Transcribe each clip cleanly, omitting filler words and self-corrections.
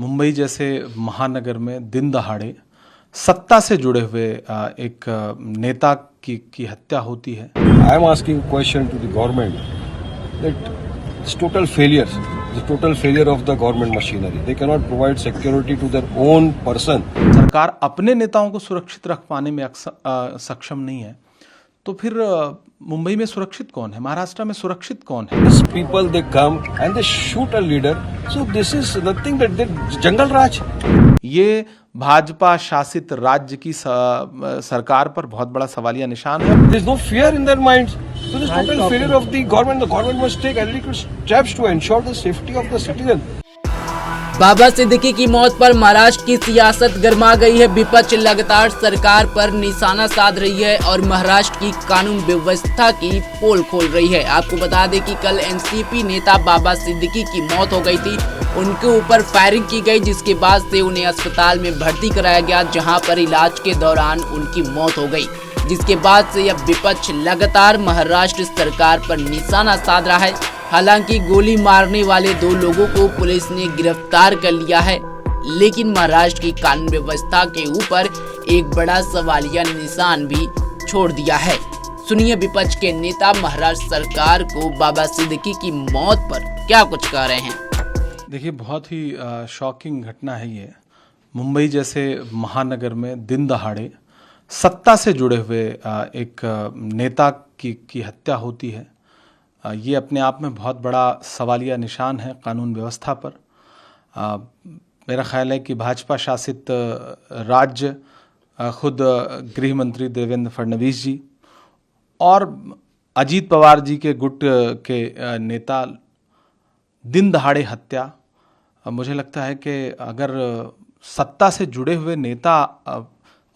मुंबई जैसे महानगर में दिन दहाड़े सत्ता से जुड़े हुए एक नेता की हत्या होती है। I am asking question to the government that it's total failure, the total failure of the government machinery. They cannot provide security to their own person. सरकार अपने नेताओं को सुरक्षित रख पाने में सक्षम नहीं है, तो फिर मुंबई में सुरक्षित कौन है, महाराष्ट्र में सुरक्षित कौन है? These people they come and they shoot a leader. So this is nothing that they jungle raj. ये भाजपा शासित राज्य की सरकार पर बहुत बड़ा सवालिया निशान है। There is no fear in their minds. So this total failure of the government. The government must take adequate steps to ensure the safety of the citizen. बाबा सिद्दीकी की मौत पर महाराष्ट्र की सियासत गर्मा गई है। विपक्ष लगातार सरकार पर निशाना साध रही है और महाराष्ट्र की कानून व्यवस्था की पोल खोल रही है। आपको बता दें कि कल एनसीपी नेता बाबा सिद्दीकी की मौत हो गई थी। उनके ऊपर फायरिंग की गई, जिसके बाद से उन्हें अस्पताल में भर्ती कराया गया, जहां पर इलाज के दौरान उनकी मौत हो गई। जिसके बाद से अब विपक्ष लगातार महाराष्ट्र सरकार पर निशाना साध रहा है। हालांकि गोली मारने वाले 2 लोगों को पुलिस ने गिरफ्तार कर लिया है, लेकिन महाराष्ट्र की कानून व्यवस्था के ऊपर एक बड़ा सवालिया निशान भी छोड़ दिया है। सुनिए विपक्ष के नेता महाराष्ट्र सरकार को बाबा सिद्दीकी की मौत पर क्या कुछ कह रहे हैं। देखिए, बहुत ही शॉकिंग घटना है ये। मुंबई जैसे महानगर में दिन दहाड़े सत्ता से जुड़े हुए एक नेता की हत्या होती है। ये अपने आप में बहुत बड़ा सवालिया निशान है कानून व्यवस्था पर। मेरा ख्याल है कि भाजपा शासित राज्य, खुद गृह मंत्री देवेंद्र फडणवीस जी और अजीत पवार जी के गुट के नेता दिन दहाड़े हत्या, मुझे लगता है कि अगर सत्ता से जुड़े हुए नेता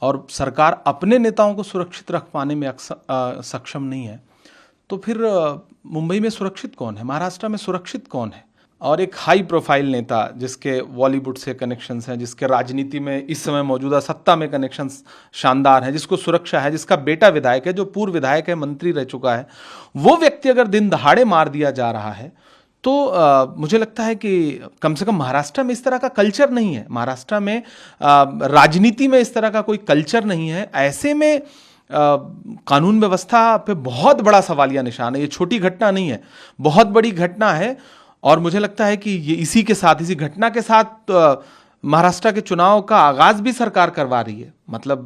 और सरकार अपने नेताओं को सुरक्षित रख पाने में सक्षम नहीं है, तो फिर मुंबई में सुरक्षित कौन है, महाराष्ट्र में सुरक्षित कौन है? और एक हाई प्रोफाइल नेता जिसके बॉलीवुड से कनेक्शंस हैं, जिसके राजनीति में इस समय मौजूदा सत्ता में कनेक्शंस शानदार हैं, जिसको सुरक्षा है, जिसका बेटा विधायक है, जो पूर्व विधायक है, मंत्री रह चुका है, वो व्यक्ति अगर दिन दहाड़े मार दिया जा रहा है, तो मुझे लगता है कि कम से कम महाराष्ट्र में इस तरह का कल्चर नहीं है। महाराष्ट्र में राजनीति में इस तरह का कोई कल्चर नहीं है। ऐसे में कानून व्यवस्था पे बहुत बड़ा सवालिया निशान है। ये छोटी घटना नहीं है, बहुत बड़ी घटना है। और मुझे लगता है कि ये इसी घटना के साथ महाराष्ट्र के चुनाव का आगाज भी सरकार करवा रही है। मतलब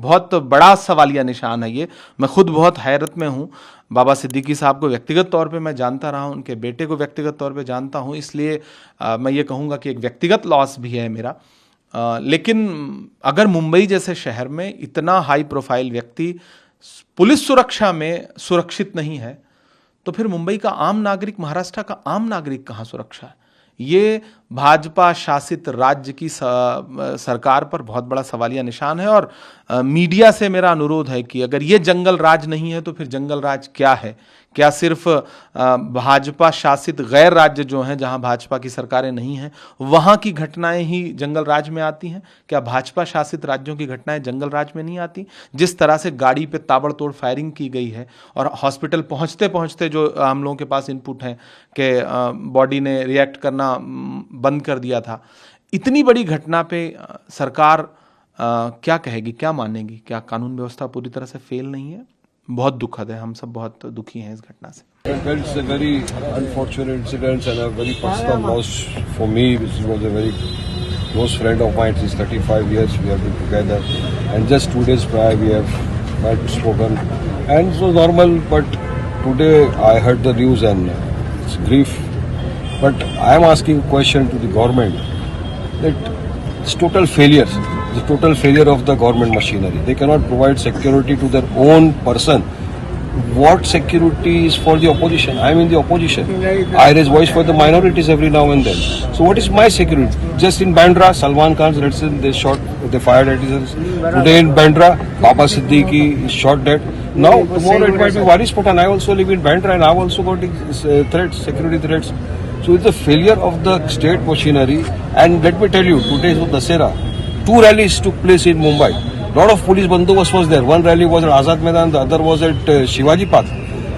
बहुत बड़ा सवालिया निशान है ये। मैं खुद बहुत हैरत में हूँ। बाबा सिद्दीकी साहब को व्यक्तिगत तौर पे मैं जानता रहा हूँ, उनके बेटे को व्यक्तिगत तौर पे जानता हूँ, इसलिए मैं ये कहूँगा कि एक व्यक्तिगत लॉस भी है मेरा। लेकिन अगर मुंबई जैसे शहर में इतना हाई प्रोफाइल व्यक्ति पुलिस सुरक्षा में सुरक्षित नहीं है, तो फिर मुंबई का आम नागरिक, महाराष्ट्र का आम नागरिक कहाँ सुरक्षा है? ये भाजपा शासित राज्य की सरकार पर बहुत बड़ा सवालिया निशान है। और मीडिया से मेरा अनुरोध है कि अगर ये जंगल राज नहीं है, तो फिर जंगल राज क्या है? क्या सिर्फ भाजपा शासित गैर राज्य जो हैं, जहां भाजपा की सरकारें नहीं हैं, वहां की घटनाएं ही जंगल राज में आती हैं? क्या भाजपा शासित राज्यों की घटनाएं जंगल राज में नहीं आती? जिस तरह से गाड़ी पे ताबड़तोड़ फायरिंग की गई है और हॉस्पिटल पहुंचते पहुंचते जो हम लोगों के पास इनपुट हैं कि बॉडी ने रिएक्ट करना बंद कर दिया था, इतनी बड़ी घटना पे सरकार क्या कहेगी, क्या मानेगी? क्या कानून व्यवस्था पूरी तरह से फेल नहीं है? बहुत दुखद है, हम सब बहुत दुखी हैं इस घटना से। It's a very unfortunate incident and a very personal loss for me, which was a very close friend of mine. He's 35 years we have been together, and just 2 days prior we have met, spoken, and it was normal. But today I heard the news and it's grief. But I am asking a question to the government that it's total failure. The total failure of the government machinery. They cannot provide security to their own person. What security is for the opposition? I am in the opposition. I raise voice for the minorities every now and then. So what is my security? Just in Bandra, Salman Khan's residence, they fired at his. Today in Bandra, Baba Siddiki is shot dead. Now tomorrow it might be Waris Pathan. I also live in Bandra and I have also got threats, security threats. So it's a failure of the state machinery. And let me tell you, today is Dussehra. 2 rallies took place in Mumbai. Lot of police bandobast was there. One rally was at Azad Maidan, the other was at Shivaji Park.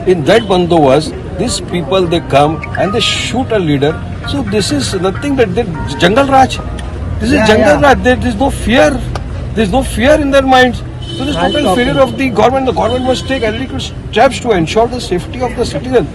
In that bandobast, these people they come and they shoot a leader. So this is nothing but Jungle Raj. This is Jungle Raj. There is no fear. There is no fear in their minds. So there is total failure of the government. The government must take adequate steps to ensure the safety of the citizen.